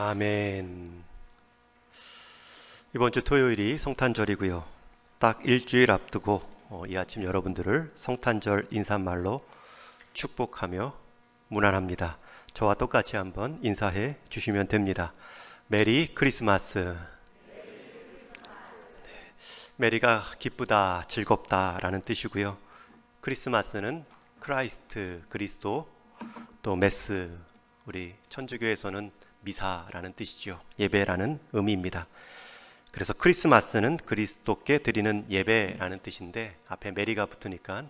아멘. 이번 주 토요일이 성탄절이고요. 딱 일주일 앞두고 이 아침 여러분들을 성탄절 인사말로 축복하며 문안합니다. 저와 똑같이 한번 인사해 주시면 됩니다. 메리 크리스마스. 메리가 기쁘다, 즐겁다 라는 뜻이고요. 크리스마스는 크라이스트, 그리스도, 또 메스, 우리 천주교에서는 미사라는 뜻이죠. 예배라는 의미입니다. 그래서 크리스마스는 그리스도께 드리는 예배라는 뜻인데 앞에 메리가 붙으니까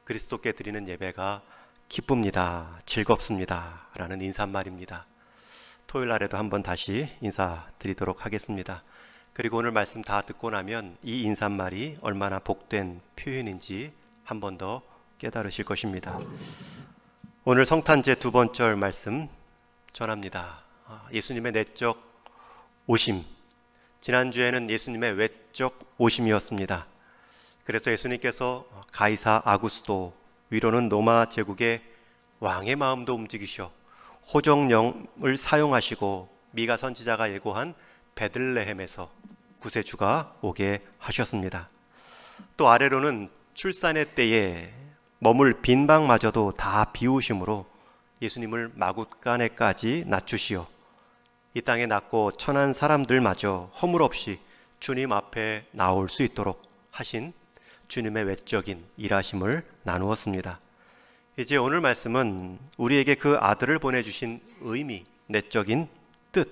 그리스도께 드리는 예배가 기쁩니다, 즐겁습니다 라는 인사말입니다. 토요일 날에도 한번 다시 인사드리도록 하겠습니다. 그리고 오늘 말씀 다 듣고 나면 이 인사말이 얼마나 복된 표현인지 한 번 더 깨달으실 것입니다. 오늘 성탄제 두 번째 말씀 전합니다. 예수님의 내적 오심. 지난주에는 예수님의 외적 오심이었습니다. 그래서 예수님께서 가이사 아구스도, 위로는 로마 제국의 왕의 마음도 움직이셔 호정령을 사용하시고 미가 선지자가 예고한 베들레헴에서 구세주가 오게 하셨습니다. 또 아래로는 출산의 때에 머물 빈방마저도 다 비우심으로 예수님을 마굿간에까지 낮추시어 이 땅에 낳고 천한 사람들마저 허물 없이 주님 앞에 나올 수 있도록 하신 주님의 외적인 일하심을 나누었습니다. 이제 오늘 말씀은 우리에게 그 아들을 보내주신 의미, 내적인 뜻,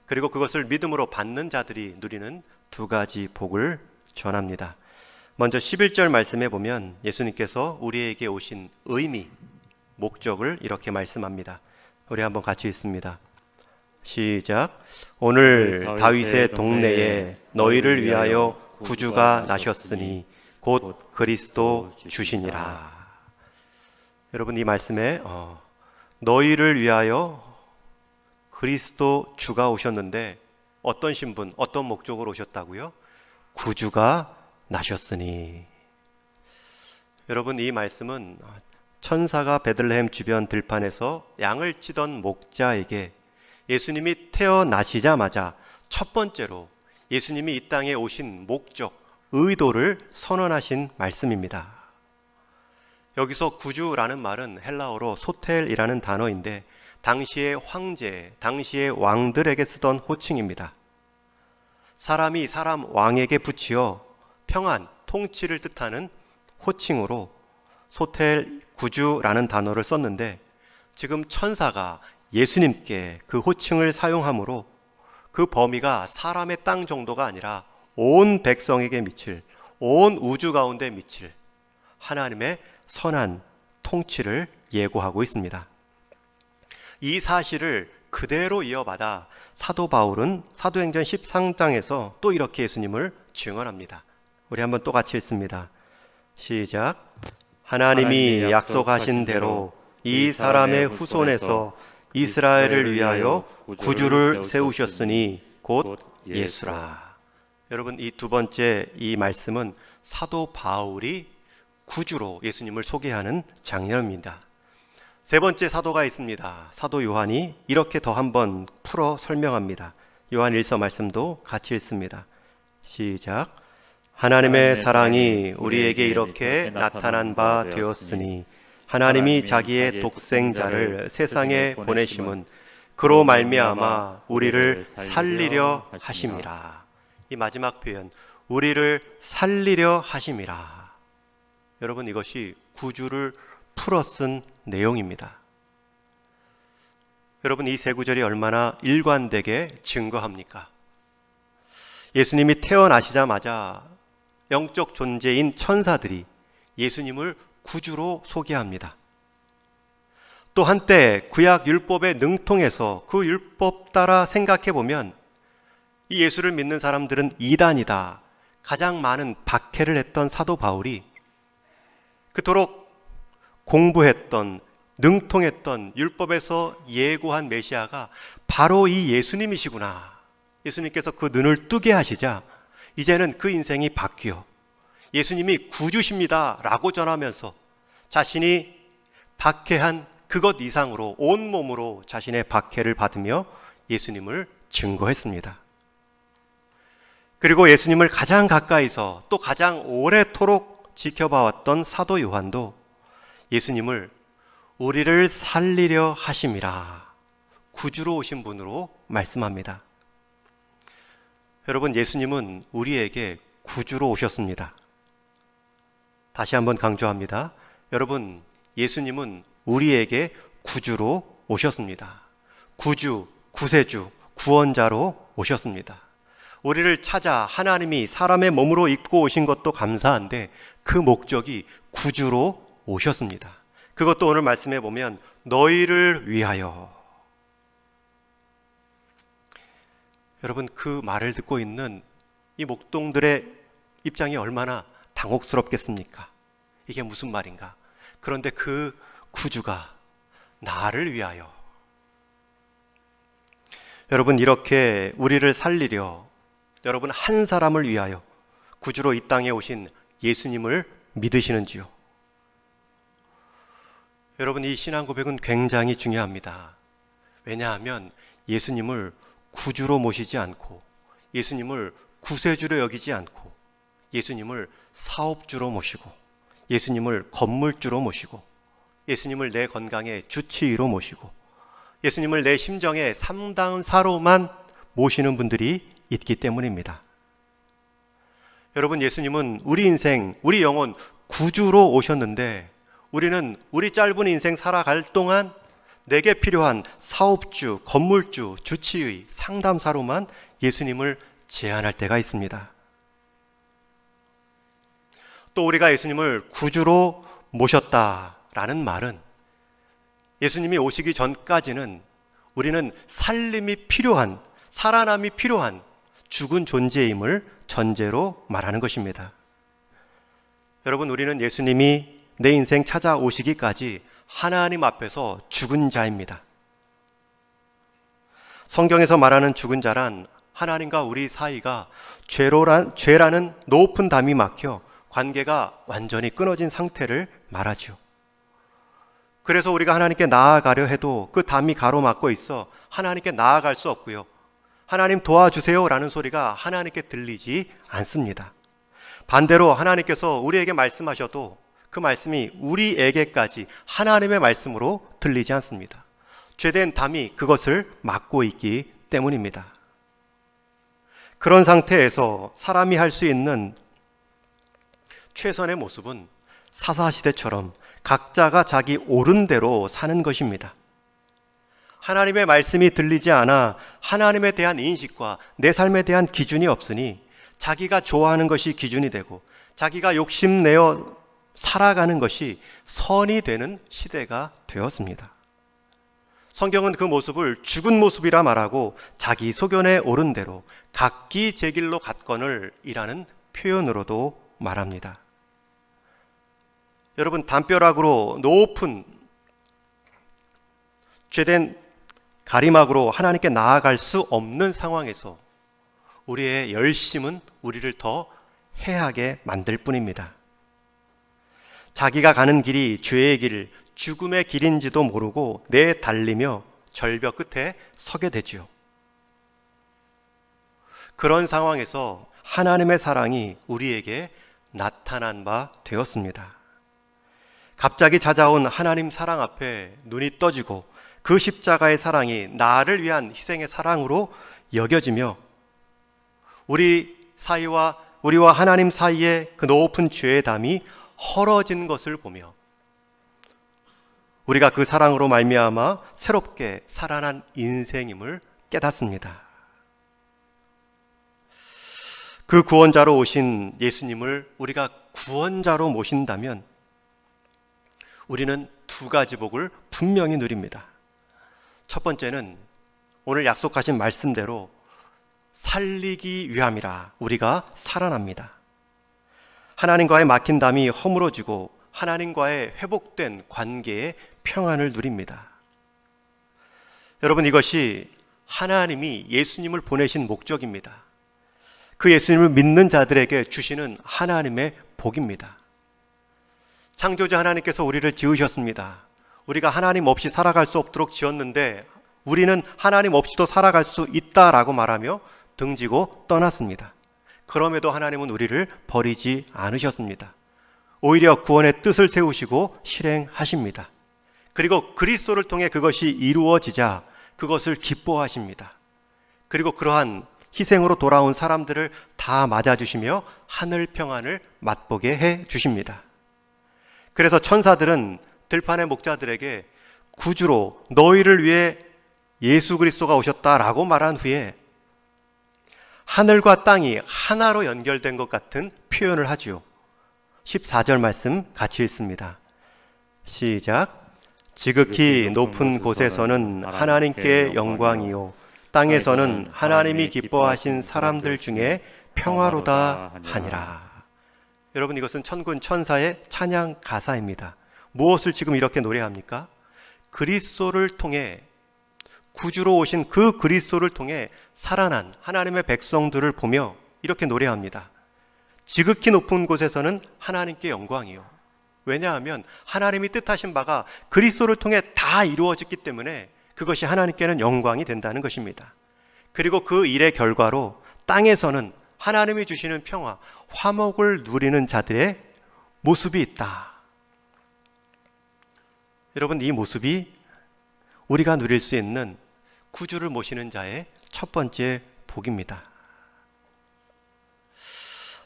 그리고 그것을 믿음으로 받는 자들이 누리는 두 가지 복을 전합니다. 먼저 11절 말씀에 보면 예수님께서 우리에게 오신 의미, 목적을 이렇게 말씀합니다. 우리 한번 같이 읽습니다. 시작. 오늘 다윗의 동네에 너희를 위하여 구주가 나셨으니 곧 그리스도 주시니라. 여러분, 이 말씀에 너희를 위하여 그리스도 주가 오셨는데 어떤 신분, 어떤 목적으로 오셨다고요? 구주가 나셨으니. 여러분, 이 말씀은 천사가 베들레헴 주변 들판에서 양을 치던 목자에게 예수님이 태어나시자마자 첫 번째로 예수님이 이 땅에 오신 목적, 의도를 선언하신 말씀입니다. 여기서 구주라는 말은 헬라어로 소텔이라는 단어인데 당시의 황제, 당시의 왕들에게 쓰던 호칭입니다. 사람이 사람 왕에게 붙여 평안, 통치를 뜻하는 호칭으로 소텔, 구주라는 단어를 썼는데 지금 천사가 예수님께 그 호칭을 사용함으로 그 범위가 사람의 땅 정도가 아니라 온 백성에게 미칠, 온 우주 가운데 미칠 하나님의 선한 통치를 예고하고 있습니다. 이 사실을 그대로 이어받아 사도 바울은 사도행전 13장에서 또 이렇게 예수님을 증언합니다. 우리 한번 또 같이 읽습니다. 시작. 하나님이 약속하신 대로 이 사람의 후손에서 이스라엘을 위하여 구주를 세우셨으니 곧 예수라. 여러분, 이 두 번째 이 말씀은 사도 바울이 구주로 예수님을 소개하는 장면입니다. 세 번째 사도가 있습니다. 사도 요한이 이렇게 더 한번 풀어 설명합니다. 요한 1서 말씀도 같이 읽습니다. 시작. 하나님의 사랑이 우리에게 이렇게 나타난 바 되었으니 하나님이 자기의 독생자를 세상에 보내심은 그로 말미암아 우리를 살리려 하심이라. 이 마지막 표현, 우리를 살리려 하심이라. 여러분, 이것이 구주를 풀어 쓴 내용입니다. 여러분, 이 세 구절이 얼마나 일관되게 증거합니까? 예수님이 태어나시자마자 영적 존재인 천사들이 예수님을 구주로 소개합니다. 또 한때 구약 율법에 능통해서 그 율법 따라 생각해 보면 이 예수를 믿는 사람들은 이단이다, 가장 많은 박해를 했던 사도 바울이 그토록 공부했던, 능통했던 율법에서 예고한 메시아가 바로 이 예수님이시구나. 예수님께서 그 눈을 뜨게 하시자 이제는 그 인생이 바뀌어 예수님이 구주십니다 라고 전하면서 자신이 박해한 그것 이상으로 온몸으로 자신의 박해를 받으며 예수님을 증거했습니다. 그리고 예수님을 가장 가까이서 또 가장 오래도록 지켜봐왔던 사도 요한도 예수님을 우리를 살리려 하심이라 구주로 오신 분으로 말씀합니다. 여러분, 예수님은 우리에게 구주로 오셨습니다. 다시 한번 강조합니다. 여러분, 예수님은 우리에게 구주로 오셨습니다. 구주, 구세주, 구원자로 오셨습니다. 우리를 찾아 하나님이 사람의 몸으로 입고 오신 것도 감사한데 그 목적이 구주로 오셨습니다. 그것도 오늘 말씀해 보면 너희를 위하여. 여러분, 그 말을 듣고 있는 이 목동들의 입장이 얼마나 당혹스럽겠습니까? 이게 무슨 말인가? 그런데 그 구주가 나를 위하여. 여러분, 이렇게 우리를 살리려 여러분 한 사람을 위하여 구주로 이 땅에 오신 예수님을 믿으시는지요? 여러분, 이 신앙 고백은 굉장히 중요합니다. 왜냐하면 예수님을 구주로 모시지 않고 예수님을 구세주로 여기지 않고 예수님을 사업주로 모시고 예수님을 건물주로 모시고 예수님을 내 건강의 주치의로 모시고 예수님을 내 심정의 상담사로만 모시는 분들이 있기 때문입니다. 여러분, 예수님은 우리 인생, 우리 영혼 구주로 오셨는데 우리는 우리 짧은 인생 살아갈 동안 내게 필요한 사업주, 건물주, 주치의, 상담사로만 예수님을 제한할 때가 있습니다. 또 우리가 예수님을 구주로 모셨다라는 말은 예수님이 오시기 전까지는 우리는 살림이 필요한, 살아남이 필요한 죽은 존재임을 전제로 말하는 것입니다. 여러분, 우리는 예수님이 내 인생 찾아오시기까지 하나님 앞에서 죽은 자입니다. 성경에서 말하는 죽은 자란 하나님과 우리 사이가 죄라는 높은 담이 막혀 관계가 완전히 끊어진 상태를 말하죠. 그래서 우리가 하나님께 나아가려 해도 그 담이 가로막고 있어 하나님께 나아갈 수 없고요. 하나님 도와주세요 라는 소리가 하나님께 들리지 않습니다. 반대로 하나님께서 우리에게 말씀하셔도 그 말씀이 우리에게까지 하나님의 말씀으로 들리지 않습니다. 죄된 담이 그것을 막고 있기 때문입니다. 그런 상태에서 사람이 할 수 있는 최선의 모습은 사사시대처럼 각자가 자기 옳은 대로 사는 것입니다. 하나님의 말씀이 들리지 않아 하나님에 대한 인식과 내 삶에 대한 기준이 없으니 자기가 좋아하는 것이 기준이 되고 자기가 욕심내어 살아가는 것이 선이 되는 시대가 되었습니다. 성경은 그 모습을 죽은 모습이라 말하고 자기 소견에 옳은 대로 각기 제 길로 갔거늘 이라는 표현으로도 말합니다. 여러분, 담벼락으로 높은 죄된 가리막으로 하나님께 나아갈 수 없는 상황에서 우리의 열심은 우리를 더 해하게 만들 뿐입니다. 자기가 가는 길이 죄의 길, 죽음의 길인지도 모르고 내달리며 절벽 끝에 서게 되지요. 그런 상황에서 하나님의 사랑이 우리에게 나타난 바 되었습니다. 갑자기 찾아온 하나님 사랑 앞에 눈이 떠지고 그 십자가의 사랑이 나를 위한 희생의 사랑으로 여겨지며 우리와 하나님 사이에 그 높은 죄의 담이 헐어진 것을 보며 우리가 그 사랑으로 말미암아 새롭게 살아난 인생임을 깨닫습니다. 그 구원자로 오신 예수님을 우리가 구원자로 모신다면 우리는 두 가지 복을 분명히 누립니다. 첫 번째는 오늘 약속하신 말씀대로 살리기 위함이라 우리가 살아납니다. 하나님과의 막힌 담이 허물어지고 하나님과의 회복된 관계의 평안을 누립니다. 여러분, 이것이 하나님이 예수님을 보내신 목적입니다. 그 예수님을 믿는 자들에게 주시는 하나님의 복입니다. 창조주 하나님께서 우리를 지으셨습니다. 우리가 하나님 없이 살아갈 수 없도록 지었는데 우리는 하나님 없이도 살아갈 수 있다라고 말하며 등지고 떠났습니다. 그럼에도 하나님은 우리를 버리지 않으셨습니다. 오히려 구원의 뜻을 세우시고 실행하십니다. 그리고 그리스도를 통해 그것이 이루어지자 그것을 기뻐하십니다. 그리고 그러한 희생으로 돌아온 사람들을 다 맞아주시며 하늘 평안을 맛보게 해 주십니다. 그래서 천사들은 들판의 목자들에게 구주로 너희를 위해 예수 그리스도가 오셨다라고 말한 후에 하늘과 땅이 하나로 연결된 것 같은 표현을 하지요. 14절 말씀 같이 읽습니다. 시작. 지극히 높은 곳에서는 하나님께 영광이요 땅에서는 하나님이 기뻐하신 사람들 중에 평화로다 하니라. 여러분, 이것은 천군 천사의 찬양 가사입니다. 무엇을 지금 이렇게 노래합니까? 그리스도를 통해, 구주로 오신 그 그리스도를 통해 살아난 하나님의 백성들을 보며 이렇게 노래합니다. 지극히 높은 곳에서는 하나님께 영광이요. 왜냐하면 하나님이 뜻하신 바가 그리스도를 통해 다 이루어졌기 때문에 그것이 하나님께는 영광이 된다는 것입니다. 그리고 그 일의 결과로 땅에서는 하나님이 주시는 평화, 화목을 누리는 자들의 모습이 있다. 여러분, 이 모습이 우리가 누릴 수 있는 구주를 모시는 자의 첫 번째 복입니다.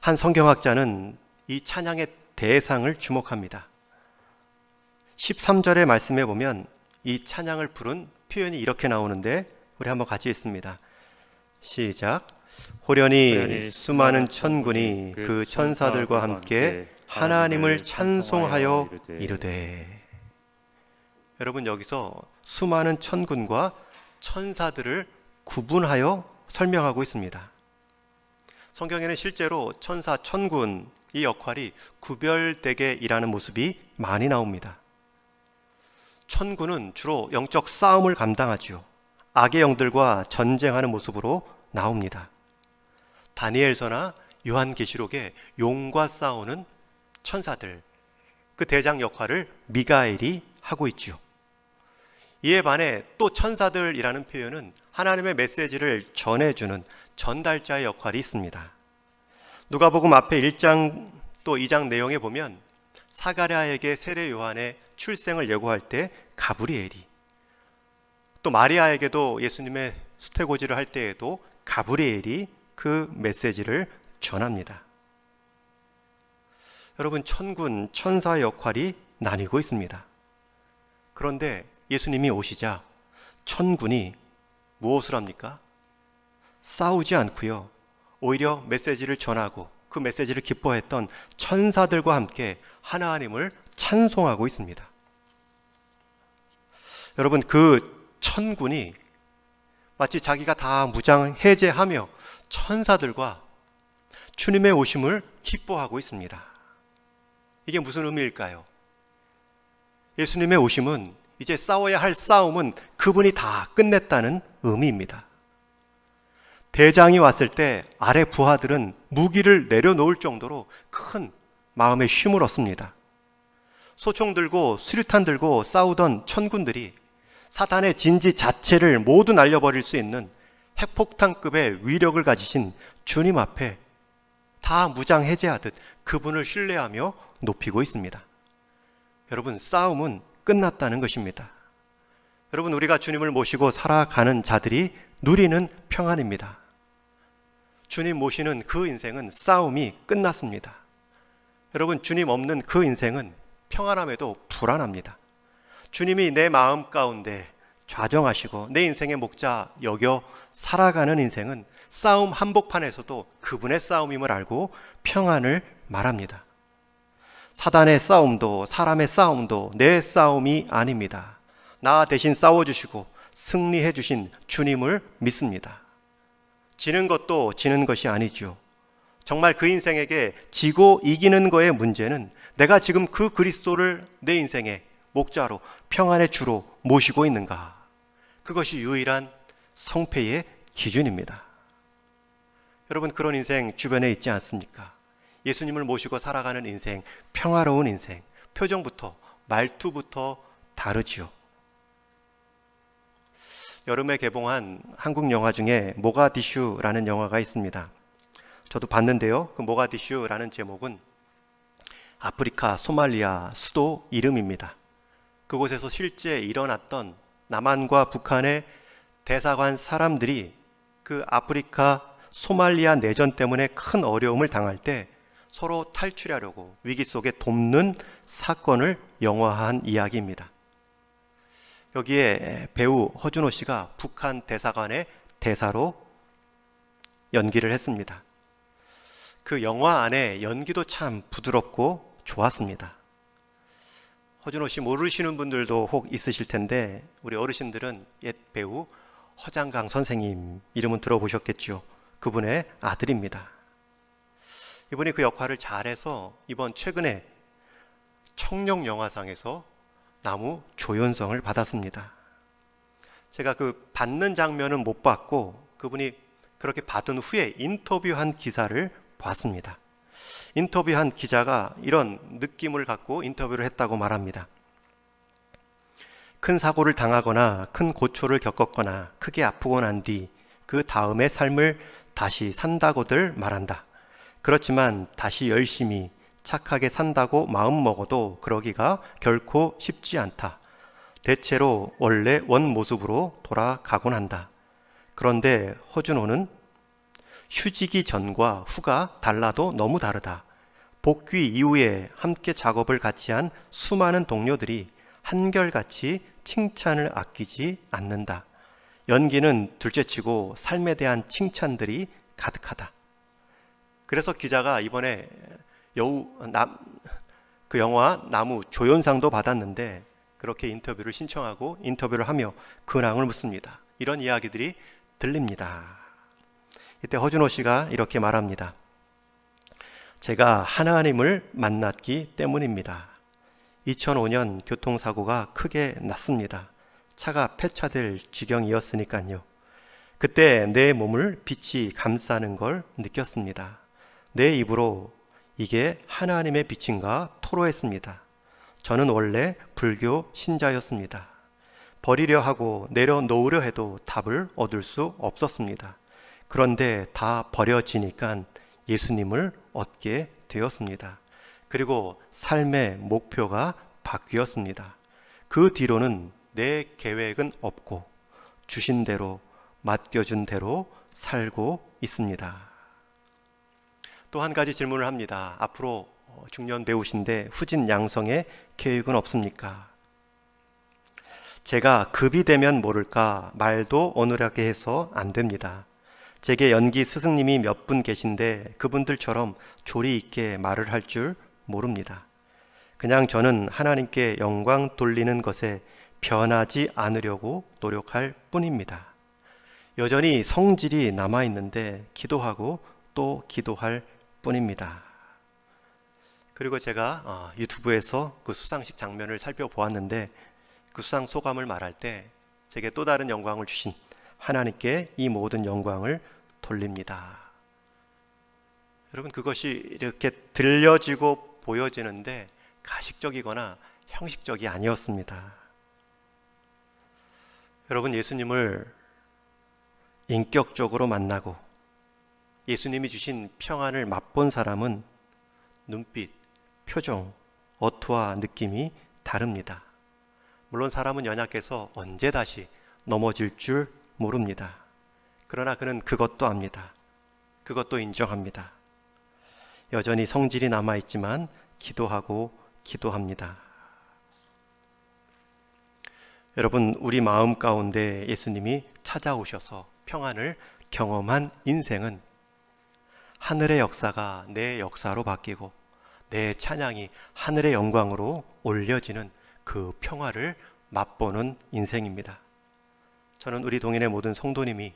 한 성경학자는 이 찬양의 대상을 주목합니다. 13절의 말씀에 보면 이 찬양을 부른 표현이 이렇게 나오는데 우리 한번 같이 읽습니다. 시작. 호련히 수많은 천군이 그 천사들과 함께 하나님을 찬송하여 이르되. 여러분, 여기서 수많은 천군과 천사들을 구분하여 설명하고 있습니다. 성경에는 실제로 천사, 천군 이 역할이 구별되게 일하는 모습이 많이 나옵니다. 천군은 주로 영적 싸움을 감당하지요. 악의 영들과 전쟁하는 모습으로 나옵니다. 다니엘서나 요한계시록에 용과 싸우는 천사들, 그 대장 역할을 미가엘이 하고 있지요. 이에 반해 또 천사들이라는 표현은 하나님의 메시지를 전해주는 전달자의 역할이 있습니다. 누가복음 앞에 1장 또 2장 내용에 보면 사가랴에게 세례 요한의 출생을 예고할 때 가브리엘이, 또 마리아에게도 예수님의 수태고지를 할 때에도 가브리엘이 그 메시지를 전합니다. 여러분, 천군, 천사의 역할이 나뉘고 있습니다. 그런데 예수님이 오시자 천군이 무엇을 합니까? 싸우지 않고요, 오히려 메시지를 전하고 그 메시지를 기뻐했던 천사들과 함께 하나님을 찬송하고 있습니다. 여러분, 그 천군이 마치 자기가 다 무장 해제하며 천사들과 주님의 오심을 기뻐하고 있습니다. 이게 무슨 의미일까요? 예수님의 오심은 이제 싸워야 할 싸움은 그분이 다 끝냈다는 의미입니다. 대장이 왔을 때 아래 부하들은 무기를 내려놓을 정도로 큰 마음의 쉼을 얻습니다. 소총 들고 수류탄 들고 싸우던 천군들이 사탄의 진지 자체를 모두 날려버릴 수 있는 핵폭탄급의 위력을 가지신 주님 앞에 다 무장해제하듯 그분을 신뢰하며 높이고 있습니다. 여러분, 싸움은 끝났다는 것입니다. 여러분, 우리가 주님을 모시고 살아가는 자들이 누리는 평안입니다. 주님 모시는 그 인생은 싸움이 끝났습니다. 여러분, 주님 없는 그 인생은 평안함에도 불안합니다. 주님이 내 마음 가운데 좌정하시고 내 인생의 목자 여겨 살아가는 인생은 싸움 한복판에서도 그분의 싸움임을 알고 평안을 말합니다. 사단의 싸움도 사람의 싸움도 내 싸움이 아닙니다. 나 대신 싸워주시고 승리해 주신 주님을 믿습니다. 지는 것도 지는 것이 아니죠. 정말 그 인생에게 지고 이기는 거의 문제는 내가 지금 그 그리스도를 내 인생의 목자로 평안의 주로 모시고 있는가, 그것이 유일한 성패의 기준입니다. 여러분, 그런 인생 주변에 있지 않습니까? 예수님을 모시고 살아가는 인생, 평화로운 인생, 표정부터 말투부터 다르지요. 여름에 개봉한 한국 영화 중에 모가디슈라는 영화가 있습니다. 저도 봤는데요. 그 모가디슈라는 제목은 아프리카 소말리아 수도 이름입니다. 그곳에서 실제 일어났던 남한과 북한의 대사관 사람들이 그 아프리카 소말리아 내전 때문에 큰 어려움을 당할 때 서로 탈출하려고 위기 속에 돕는 사건을 영화화한 이야기입니다. 여기에 배우 허준호 씨가 북한 대사관의 대사로 연기를 했습니다. 그 영화 안에 연기도 참 부드럽고 좋았습니다. 허준호 씨 모르시는 분들도 혹 있으실 텐데 우리 어르신들은 옛 배우 허장강 선생님 이름은 들어보셨겠죠. 그분의 아들입니다. 이분이 그 역할을 잘해서 이번 최근에 청룡영화상에서 나무 조연상을 받았습니다. 제가 그 받는 장면은 못 봤고 그분이 그렇게 받은 후에 인터뷰한 기사를 봤습니다. 인터뷰한 기자가 이런 느낌을 갖고 인터뷰를 했다고 말합니다. 큰 사고를 당하거나 큰 고초를 겪었거나 크게 아프고 난 뒤 그 다음의 삶을 다시 산다고들 말한다. 그렇지만 다시 열심히 착하게 산다고 마음먹어도 그러기가 결코 쉽지 않다. 대체로 원래 원 모습으로 돌아가곤 한다. 그런데 허준호는 휴지기 전과 후가 달라도 너무 다르다. 복귀 이후에 함께 작업을 같이 한 수많은 동료들이 한결같이 칭찬을 아끼지 않는다. 연기는 둘째치고 삶에 대한 칭찬들이 가득하다. 그래서 기자가 이번에 그 영화 나무 조연상도 받았는데 그렇게 인터뷰를 신청하고 인터뷰를 하며 근황을 묻습니다. 이런 이야기들이 들립니다. 이때 허준호 씨가 이렇게 말합니다. 제가 하나님을 만났기 때문입니다. 2005년 교통사고가 크게 났습니다. 차가 폐차될 지경이었으니까요. 그때 내 몸을 빛이 감싸는 걸 느꼈습니다. 내 입으로 이게 하나님의 빛인가 토로했습니다. 저는 원래 불교 신자였습니다. 버리려 하고 내려놓으려 해도 답을 얻을 수 없었습니다. 그런데 다 버려지니까 예수님을 얻게 되었습니다. 그리고 삶의 목표가 바뀌었습니다. 그 뒤로는 내 계획은 없고 주신 대로 맡겨준 대로 살고 있습니다. 또 한 가지 질문을 합니다. 앞으로 중년 배우신데 후진 양성의 계획은 없습니까? 제가 급이 되면 모를까 말도 어눌하게 해서 안 됩니다. 제게 연기 스승님이 몇 분 계신데 그분들처럼 조리 있게 말을 할 줄 모릅니다. 그냥 저는 하나님께 영광 돌리는 것에 변하지 않으려고 노력할 뿐입니다. 여전히 성질이 남아있는데 기도하고 또 기도할 뿐입니다. 그리고 제가 유튜브에서 그 수상식 장면을 살펴보았는데 그 수상 소감을 말할 때 제게 또 다른 영광을 주신 하나님께 이 모든 영광을 돌립니다. 여러분, 그것이 이렇게 들려지고 보여지는데 가식적이거나 형식적이 아니었습니다. 여러분, 예수님을 인격적으로 만나고 예수님이 주신 평안을 맛본 사람은 눈빛, 표정, 어투와 느낌이 다릅니다. 물론 사람은 연약해서 언제 다시 넘어질 줄 모릅니다. 그러나 그는 그것도 압니다. 그것도 인정합니다. 여전히 성질이 남아있지만 기도하고 기도합니다. 여러분, 우리 마음 가운데 예수님이 찾아오셔서 평안을 경험한 인생은 하늘의 역사가 내 역사로 바뀌고 내 찬양이 하늘의 영광으로 올려지는 그 평화를 맛보는 인생입니다. 저는 우리 동인의 모든 성도님이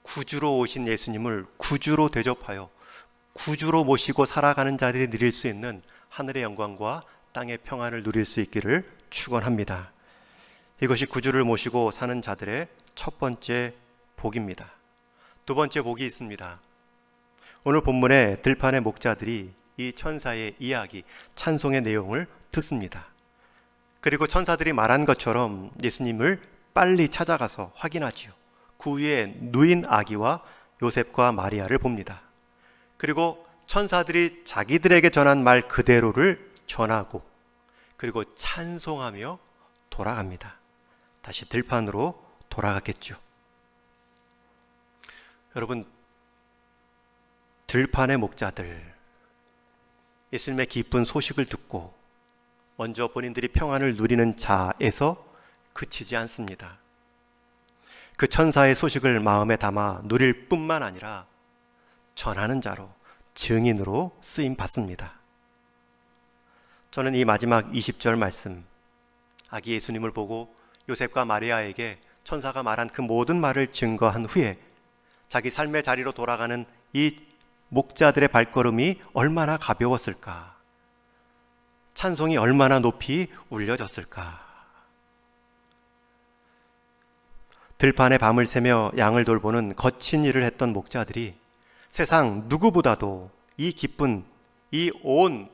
구주로 오신 예수님을 구주로 대접하여 구주로 모시고 살아가는 자들이 누릴 수 있는 하늘의 영광과 땅의 평안을 누릴 수 있기를 축원합니다. 이것이 구주를 모시고 사는 자들의 첫 번째 복입니다. 두 번째 복이 있습니다. 오늘 본문의 들판의 목자들이 이 천사의 이야기, 찬송의 내용을 듣습니다. 그리고 천사들이 말한 것처럼 예수님을 빨리 찾아가서 확인하지요. 그 위에 누인 아기와 요셉과 마리아를 봅니다. 그리고 천사들이 자기들에게 전한 말 그대로를 전하고 그리고 찬송하며 돌아갑니다. 다시 들판으로 돌아갔겠죠. 여러분, 들판의 목자들, 예수님의 기쁜 소식을 듣고 먼저 본인들이 평안을 누리는 자에서 그치지 않습니다. 그 천사의 소식을 마음에 담아 누릴 뿐만 아니라 전하는 자로, 증인으로 쓰임 받습니다. 저는 이 마지막 20절 말씀, 아기 예수님을 보고 요셉과 마리아에게 천사가 말한 그 모든 말을 증거한 후에 자기 삶의 자리로 돌아가는 이 목자들의 발걸음이 얼마나 가벼웠을까, 찬송이 얼마나 높이 울려졌을까. 들판에 밤을 새며 양을 돌보는 거친 일을 했던 목자들이 세상 누구보다도 이 기쁜, 이 온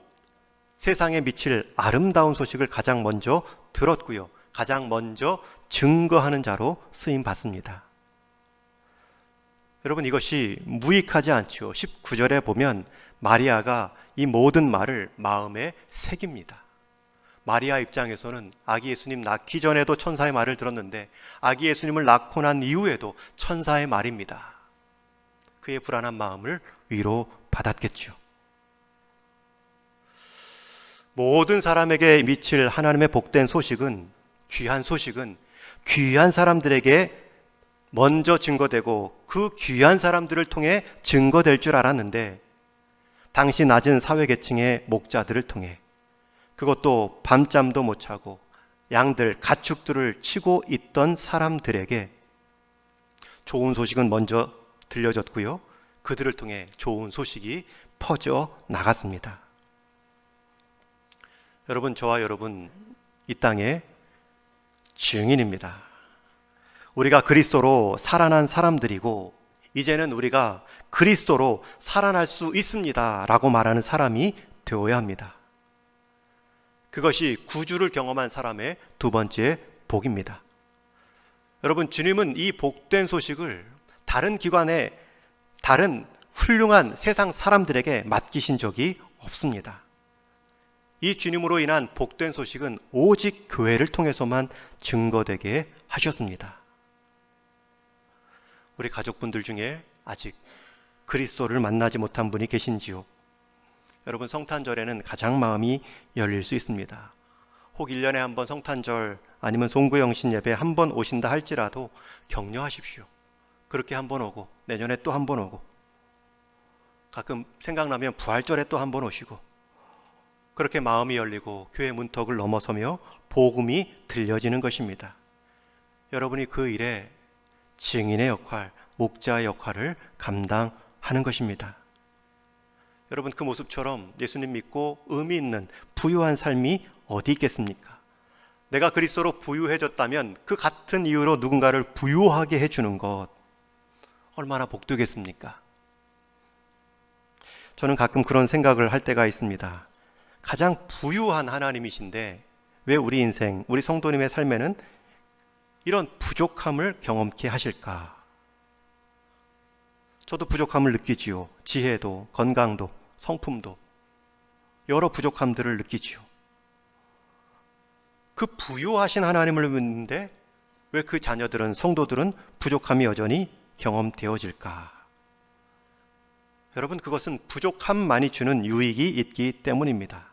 세상에 미칠 아름다운 소식을 가장 먼저 들었고요, 가장 먼저 증거하는 자로 쓰임 받습니다. 여러분, 이것이 무익하지 않죠. 19절에 보면 마리아가 이 모든 말을 마음에 새깁니다. 마리아 입장에서는 아기 예수님 낳기 전에도 천사의 말을 들었는데 아기 예수님을 낳고 난 이후에도 천사의 말입니다. 그의 불안한 마음을 위로받았겠죠. 모든 사람에게 미칠 하나님의 복된 소식은, 귀한 소식은 귀한 사람들에게 먼저 증거되고 그 귀한 사람들을 통해 증거될 줄 알았는데 당시 낮은 사회계층의 목자들을 통해, 그것도 밤잠도 못 자고 양들, 가축들을 치고 있던 사람들에게 좋은 소식은 먼저 들려졌고요, 그들을 통해 좋은 소식이 퍼져 나갔습니다. 여러분, 저와 여러분 이 땅의 증인입니다. 우리가 그리스도로 살아난 사람들이고 이제는 우리가 그리스도로 살아날 수 있습니다 라고 말하는 사람이 되어야 합니다. 그것이 구주를 경험한 사람의 두 번째 복입니다. 여러분, 주님은 이 복된 소식을 다른 기관에, 다른 훌륭한 세상 사람들에게 맡기신 적이 없습니다. 이 주님으로 인한 복된 소식은 오직 교회를 통해서만 증거되게 하셨습니다. 우리 가족분들 중에 아직 그리스도를 만나지 못한 분이 계신지요? 여러분, 성탄절에는 가장 마음이 열릴 수 있습니다. 혹 1년에 한 번 성탄절 아니면 송구영신 예배 한 번 오신다 할지라도 격려하십시오. 그렇게 한 번 오고 내년에 또 한 번 오고 가끔 생각나면 부활절에 또 한 번 오시고, 그렇게 마음이 열리고 교회 문턱을 넘어서며 복음이 들려지는 것입니다. 여러분이 그 일에 증인의 역할, 목자의 역할을 감당하는 것입니다. 여러분, 그 모습처럼 예수님 믿고 의미 있는 부유한 삶이 어디 있겠습니까? 내가 그리스도로 부유해졌다면 그 같은 이유로 누군가를 부유하게 해주는 것, 얼마나 복되겠습니까? 저는 가끔 그런 생각을 할 때가 있습니다. 가장 부유한 하나님이신데 왜 우리 인생, 우리 성도님의 삶에는 이런 부족함을 경험케 하실까? 저도 부족함을 느끼지요. 지혜도, 건강도, 성품도 여러 부족함들을 느끼지요. 그 부유하신 하나님을 믿는데 왜 그 자녀들은, 성도들은 부족함이 여전히 경험되어질까? 여러분, 그것은 부족함만이 주는 유익이 있기 때문입니다.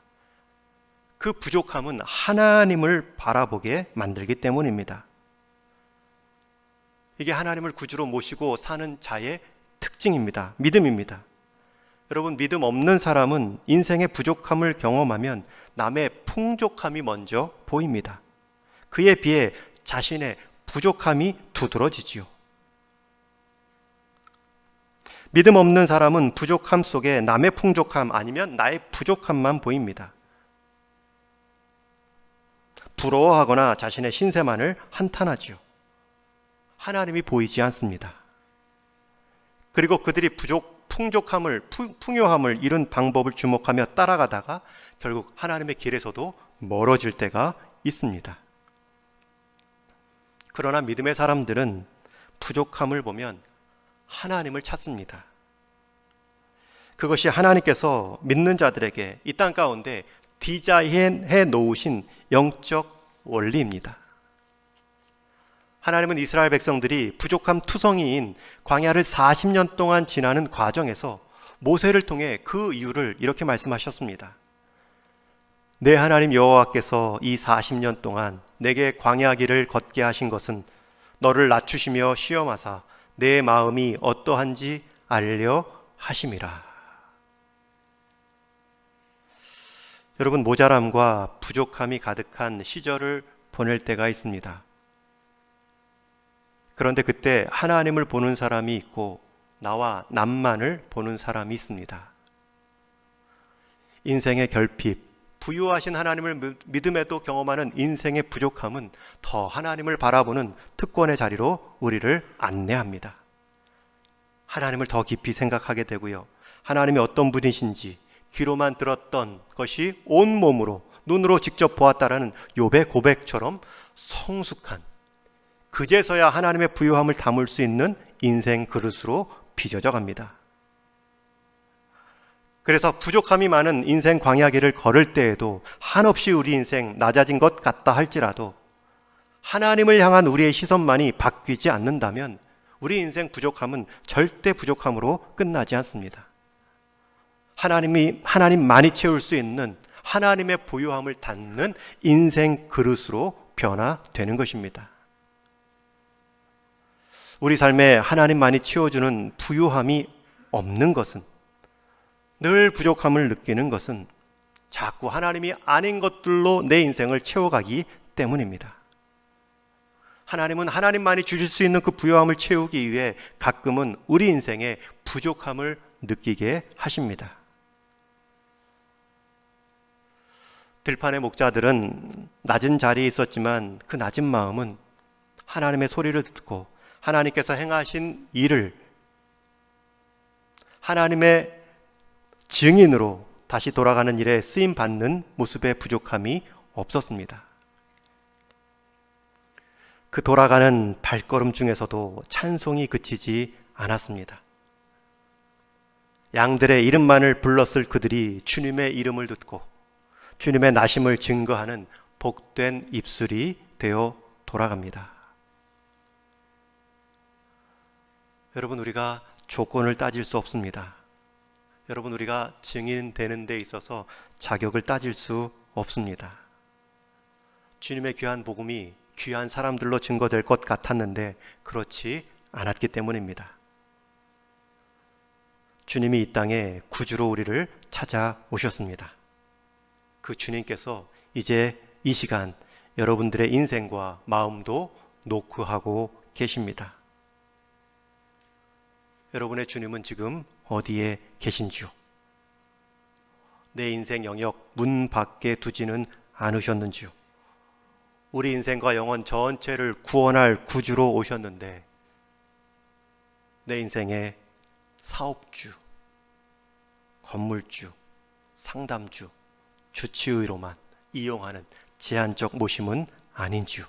그 부족함은 하나님을 바라보게 만들기 때문입니다. 이게 하나님을 구주로 모시고 사는 자의 특징입니다. 믿음입니다. 여러분, 믿음 없는 사람은 인생의 부족함을 경험하면 남의 풍족함이 먼저 보입니다. 그에 비해 자신의 부족함이 두드러지지요. 믿음 없는 사람은 부족함 속에 남의 풍족함 아니면 나의 부족함만 보입니다. 부러워하거나 자신의 신세만을 한탄하지요. 하나님이 보이지 않습니다. 그리고 그들이 풍요함을 이룬 방법을 주목하며 따라가다가 결국 하나님의 길에서도 멀어질 때가 있습니다. 그러나 믿음의 사람들은 부족함을 보면 하나님을 찾습니다. 그것이 하나님께서 믿는 자들에게 이 땅 가운데 디자인해 놓으신 영적 원리입니다. 하나님은 이스라엘 백성들이 부족함 투성이인 광야를 40년 동안 지나는 과정에서 모세를 통해 그 이유를 이렇게 말씀하셨습니다. 내 하나님 여호와께서 이 40년 동안 내게 광야 길을 걷게 하신 것은 너를 낮추시며 시험하사 내 마음이 어떠한지 알려 하심이라. 여러분, 모자람과 부족함이 가득한 시절을 보낼 때가 있습니다. 그런데 그때 하나님을 보는 사람이 있고 나와 남만을 보는 사람이 있습니다. 인생의 결핍, 부유하신 하나님을 믿음에도 경험하는 인생의 부족함은 더 하나님을 바라보는 특권의 자리로 우리를 안내합니다. 하나님을 더 깊이 생각하게 되고요. 하나님이 어떤 분이신지 귀로만 들었던 것이 온몸으로 눈으로 직접 보았다라는 욥의 고백처럼 성숙한, 그제서야 하나님의 부유함을 담을 수 있는 인생 그릇으로 빚어져 갑니다. 그래서 부족함이 많은 인생 광야길을 걸을 때에도 한없이 우리 인생 낮아진 것 같다 할지라도 하나님을 향한 우리의 시선만이 바뀌지 않는다면 우리 인생 부족함은 절대 부족함으로 끝나지 않습니다. 하나님만이 채울 수 있는 하나님의 부유함을 담는 인생 그릇으로 변화되는 것입니다. 우리 삶에 하나님만이 채워주는 부유함이 없는 것은, 늘 부족함을 느끼는 것은 자꾸 하나님이 아닌 것들로 내 인생을 채워가기 때문입니다. 하나님은 하나님만이 주실 수 있는 그 부유함을 채우기 위해 가끔은 우리 인생의 부족함을 느끼게 하십니다. 들판의 목자들은 낮은 자리에 있었지만 그 낮은 마음은 하나님의 소리를 듣고 하나님께서 행하신 일을 하나님의 증인으로 다시 돌아가는 일에 쓰임받는 모습의 부족함이 없었습니다. 그 돌아가는 발걸음 중에서도 찬송이 그치지 않았습니다. 양들의 이름만을 불렀을 그들이 주님의 이름을 듣고 주님의 나심을 증거하는 복된 입술이 되어 돌아갑니다. 여러분, 우리가 조건을 따질 수 없습니다. 여러분, 우리가 증인되는 데 있어서 자격을 따질 수 없습니다. 주님의 귀한 복음이 귀한 사람들로 증거될 것 같았는데 그렇지 않았기 때문입니다. 주님이 이 땅에 구주로 우리를 찾아오셨습니다. 그 주님께서 이제 이 시간 여러분들의 인생과 마음도 노크하고 계십니다. 여러분의 주님은 지금 어디에 계신지요? 내 인생 영역 문 밖에 두지는 않으셨는지요? 우리 인생과 영혼 전체를 구원할 구주로 오셨는데 내 인생의 사업주, 건물주, 상담주, 주치의로만 이용하는 제한적 모심은 아닌지요?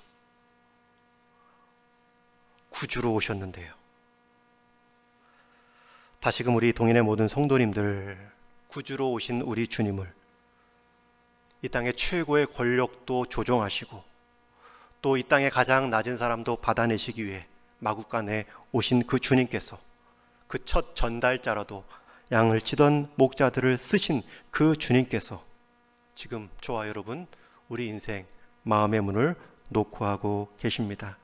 구주로 오셨는데요. 다시금 우리 동인의 모든 성도님들, 구주로 오신 우리 주님을 이 땅의 최고의 권력도 조종하시고 또 이 땅의 가장 낮은 사람도 받아내시기 위해 마구간에 오신 그 주님께서 그 첫 전달자라도 양을 치던 목자들을 쓰신 그 주님께서 지금 저와 여러분 우리 인생 마음의 문을 노크하고 계십니다.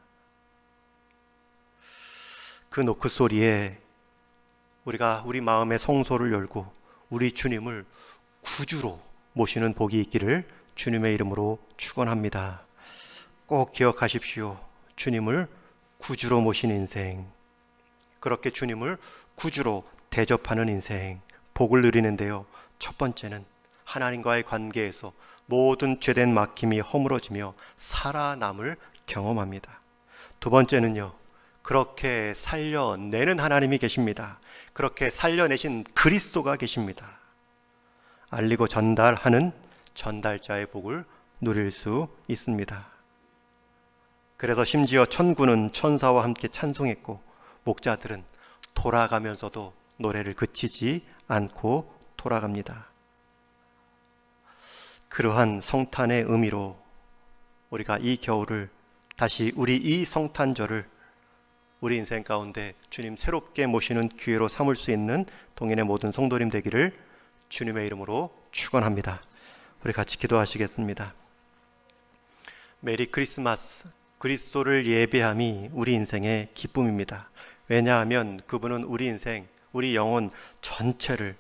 그 노크 소리에 우리가 우리 마음의 성소를 열고 우리 주님을 구주로 모시는 복이 있기를 주님의 이름으로 축원합니다. 꼭 기억하십시오. 주님을 구주로 모신 인생, 그렇게 주님을 구주로 대접하는 인생, 복을 누리는데요. 첫 번째는 하나님과의 관계에서 모든 죄된 막힘이 허물어지며 살아남을 경험합니다. 두 번째는요, 그렇게 살려내는 하나님이 계십니다. 그렇게 살려내신 그리스도가 계십니다. 알리고 전달하는 전달자의 복을 누릴 수 있습니다. 그래서 심지어 천군은 천사와 함께 찬송했고 목자들은 돌아가면서도 노래를 그치지 않고 돌아갑니다. 그러한 성탄의 의미로 우리가 이 겨울을 다시 우리 이 성탄절을 우리 인생 가운데 주님 새롭게 모시는 기회로 삼을 수 있는 동인의 모든 성도님 되기를 주님의 이름으로 축원합니다. 우리 같이 기도하시겠습니다. 메리 크리스마스. 그리스도를 예배함이 우리 인생의 기쁨입니다. 왜냐하면 그분은 우리 인생, 우리 영혼 전체를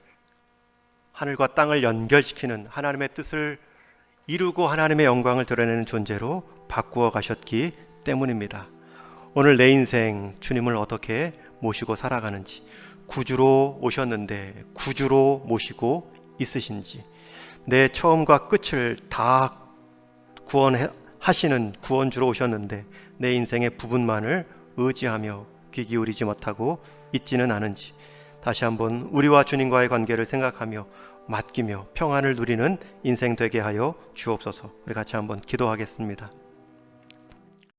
하늘과 땅을 연결시키는 하나님의 뜻을 이루고 하나님의 영광을 드러내는 존재로 바꾸어 가셨기 때문입니다. 오늘 내 인생 주님을 어떻게 모시고 살아가는지, 구주로 오셨는데 구주로 모시고 있으신지, 내 처음과 끝을 다 구원하시는 구원주로 오셨는데 내 인생의 부분만을 의지하며 귀 기울이지 못하고 있지는 않은지, 다시 한번 우리와 주님과의 관계를 생각하며 맡기며 평안을 누리는 인생 되게 하여 주옵소서. 우리 같이 한번 기도하겠습니다.